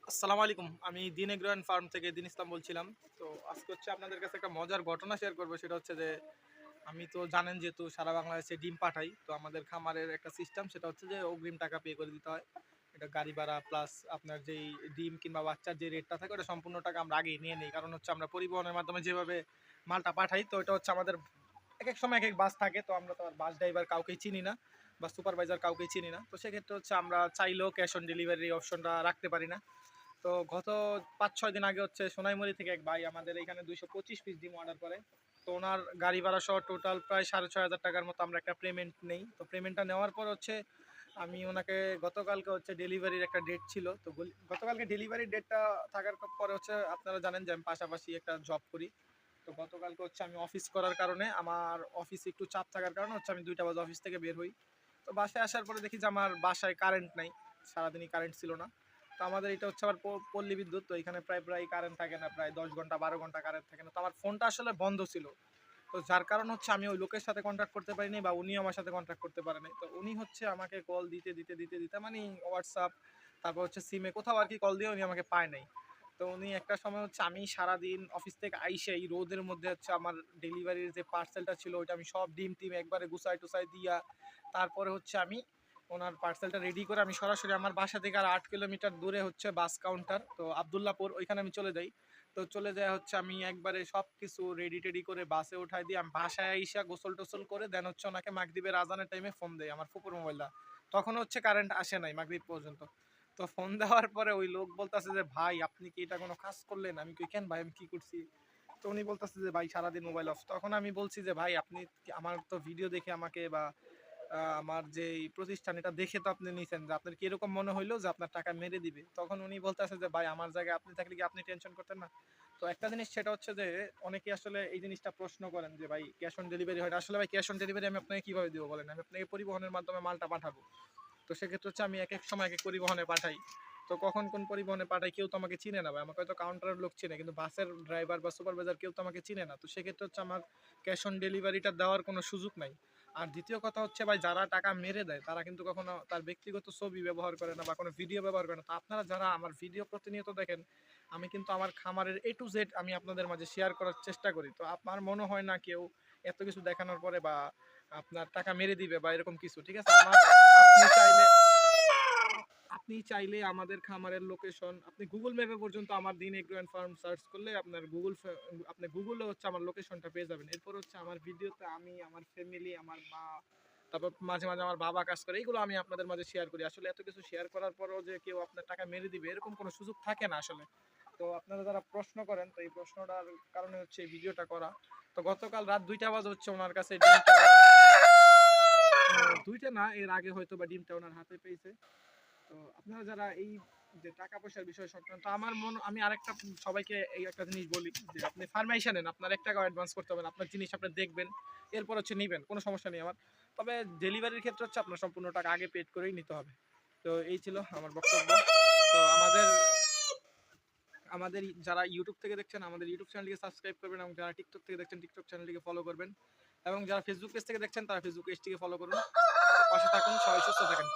আসসালামু আলাইকুম। আমি দিন এগ্রো অ্যান্ড ফার্ম থেকে দিন ইসলাম বলছিলাম। তো আজকে হচ্ছে আপনাদের কাছে একটা মজার ঘটনা শেয়ার করব। সেটা হচ্ছে যে আমি তো জানেন যেহেতু সারা বাংলাদেশে ডিম পাঠাই। তো আমাদের খামারের একটা সিস্টেম সেটা হচ্ছে যে অগ্রিম টাকা পে করে দিতে হয়। এটা গাড়ি ভাড়া প্লাস আপনার যেই ডিম কিংবা বাচ্চার যে রেটটা থাকে ওটা সম্পূর্ণ টাকা আমরা আগেই নিয়ে নিই। কারণ হচ্ছে আমরা পরিবহনের মাধ্যমে যেভাবে মালটা পাঠাই তো এটা হচ্ছে আমাদের একেক সময় একেক বাস থাকে। তো আমরা তো আর বাস ড্রাইভার কাউকেই চিনি না বা সুপারভাইজার কাউকেই চিনি না। তো সেক্ষেত্রে হচ্ছে আমরা চাইলেও ক্যাশ অন ডেলিভারি অপশনটা রাখতে পারি না। তো গত ৫-৬ দিন আগে হচ্ছে সোনাইমুড়ি থেকে এক ভাই আমাদের এখানে ২২৫ পিস ডিম অর্ডার করে। তো ওনার গাড়ি ভাড়া সহ টোটাল প্রায় ৬,৫০০ টাকার মতো আমরা একটা পেমেন্ট নেই। তো পেমেন্টটা নেওয়ার পর হচ্ছে আমি ওনাকে গতকালকে হচ্ছে ডেলিভারির একটা ডেট ছিল। তো গতকালকে ডেলিভারির ডেটটা থাকার পরে হচ্ছে আপনারা জানেন যে আমি পাশাপাশি একটা জব করি। তো গতকালকে হচ্ছে আমি অফিস করার কারণে আমার অফিসে একটু চাপ থাকার কারণে হচ্ছে আমি ২টা বাজে অফিস থেকে বের হই। তো বাসায় আসার পরে দেখি যে আমার বাসায় কারেন্ট নাই। সারাদিনই কারেন্ট ছিল না। তো আমাদের এটা হচ্ছে আবার পল্লী বিদ্যুৎ। তো এখানে প্রায় কারেন্ট থাকে না। প্রায় ১০ ঘন্টা ১২ ঘন্টা কারেন্ট থাকে না। তো আমার ফোনটা আসলে বন্ধ ছিল। তো যার কারণ হচ্ছে আমি ওই লোকের সাথে কন্ট্যাক্ট করতে পারিনি বা উনিও আমার সাথে কন্ট্যাক্ট করতে পারে নাই। তো উনি হচ্ছে আমাকে কল দিতে মানে WhatsApp তারপর হচ্ছে সিমে কোথাও আরকি কল দিয়ে উনি আমাকে পায় নাই। তো উনি একটা সময় হচ্ছে আমি সারাদিন অফিস থেকে আইসা এই রোদের মধ্যে হচ্ছে আমার ডেলিভারির যে পার্সেলটা ছিল ওইটা আমি সব ডিম-টিম একবারে গুছায়-টুছায় দিয়া তারপরে হচ্ছে আমি ওনার পার্সেলটা রেডি করে আমি সরাসরি আমার বাসা থেকে আর ৮ কিলোমিটার দূরে হচ্ছে বাস কাউন্টার। তো আব্দুল্লাহপুর ওইখানে আমি চলে যাই। তো চলে যাওয়া হচ্ছে আমি একবারে সবকিছু রেডি-টেডি করে বাসে উঠাই দিয়ে আমি বাসায় আইসা গোসল-টোসল করে দেন হচ্ছে ওনাকে মাগরিবের আজানের টাইমে ফোন দেই আমার ফুপুর মোবাইলটা। তখন হচ্ছে কারেন্ট আসে নাই মাগরিব পর্যন্ত। তো ফোন দেওয়ার পরে ওই লোক বলতেছে যে, "ভাই আপনি কি এটা কোনো কাজ করলেন?" আমি কই, "কেন ভাই আমি কি করছি?" তো উনি বলতেছে যে, "ভাই সারাদিন মোবাইল অফ।" তখন আমি বলছি যে, "ভাই আপনি আমার তো ভিডিও দেখে আমাকে বা আমার যেই প্রতিষ্ঠান এটা দেখে তো আপনি নিছেন যে আপনার কি এরকম মনে হইলো যে আপনার টাকা মেরে দিবে?" তখন উনি বলতেছে যে, "ভাই আমার জায়গায় আপনি থাকলে কি আপনি টেনশন করতেন না?" তো একটা জিনিস সেটা হচ্ছে যে অনেকেই আসলে এই জিনিসটা প্রশ্ন করেন যে, "ভাই ক্যাশ অন ডেলিভারি হয় না?" আসলে ভাই ক্যাশ অন ডেলিভারি আমি আপনাকে কিভাবে দিব বলেন? আমি আপনাকে পরিবহনের মাধ্যমে মালটা পাঠাবো। তো সেক্ষেত্রে হচ্ছে আমি একেক সময় একেক পরিবহনে পাঠাই। তো কখন কোন পরিবহনে পাঠাই কেউ তো আমাকে চিনে না ভাই। আমাকে হয়তো কাউন্টারের লোক চিনে কিন্তু বাসের ড্রাইভার বা সুপারভাইজার কেউ তো আমাকে চিনে না। তো সেক্ষেত্রে হচ্ছে আমার ক্যাশ অন ডেলিভারিটা দেওয়ার কোনো সুযোগ নাই। আর দ্বিতীয় কথা হচ্ছে ভাই যারা টাকা মেরে দেয় তারা কিন্তু কখনো তার ব্যক্তিগত ছবি ব্যবহার করে না বা কোনো ভিডিও ব্যবহার করে না। তো আপনারা যারা আমার ভিডিও প্রতিনিয়ত দেখেন, আমি কিন্তু আমার খামারের A to Z আমি আপনাদের মাঝে শেয়ার করার চেষ্টা করি। তো আমার মনে হয় না কেউ এত কিছু দেখানোর পরে বা আপনার টাকা মেরে দিবে বা এরকম কিছু। ঠিক আছে? আপনি চাইলে আপনি চাইলে আমাদের খামারের লোকেশন আপনি Google ম্যাপে পর্যন্ত আমার দিন এগ্রো অ্যান্ড ফার্ম সার্চ করলে আপনার আপনি Google এ হচ্ছে আমার লোকেশনটা পেয়ে যাবেন। এরপর হচ্ছে আমার ভিডিওতে আমি, আমার ফ্যামিলি, আমার মা, তারপর মাঝে মাঝে আমার বাবা কাজ করে। এগুলো আমি আপনাদের মাঝে শেয়ার করি। আসলে এত কিছু শেয়ার করার পরেও যে কেউ আপনার টাকা মেরে দিবে এরকম কোনো সুযোগ থাকে না আসলে। তো আপনারা যারা প্রশ্ন করেন তো এই প্রশ্নটার কারণে হচ্ছে এই ভিডিওটা করা। তো গতকাল রাত ২টা বাজে হচ্ছে উনার কাছে ডিমটা ২টা না এর আগে হয়তোবা ডিমটা উনার হাতে পেয়েছে। তো আপনারা যারা এই যে টাকা পয়সার বিষয় সংক্রান্ত আমি আরেকটা সবাইকে এই একটা জিনিস বলি যে আপনি ফার্মে আইসা নেন আপনার ৳১ অ্যাডভান্স করতে হবে না। আপনার জিনিস আপনি দেখবেন, এরপর হচ্ছে নিবেন। কোনো সমস্যা নেই আমার। তবে ডেলিভারির ক্ষেত্রে হচ্ছে আপনার সম্পূর্ণ টাকা আগে পেইড করেই নিতে হবে। তো এই ছিল আমার বক্তব্য। তো আমাদের যারা YouTube থেকে দেখছেন আমাদের YouTube চ্যানেলটিকে সাবস্ক্রাইব করবেন এবং যারা TikTok থেকে দেখছেন TikTok চ্যানেলটিকে ফলো করবেন এবং যারা Facebook পেজ থেকে দেখছেন তারা Facebook পেজটিকে ফলো করুন। পাশে থাকুন, সবাই সুস্থ থাকেন।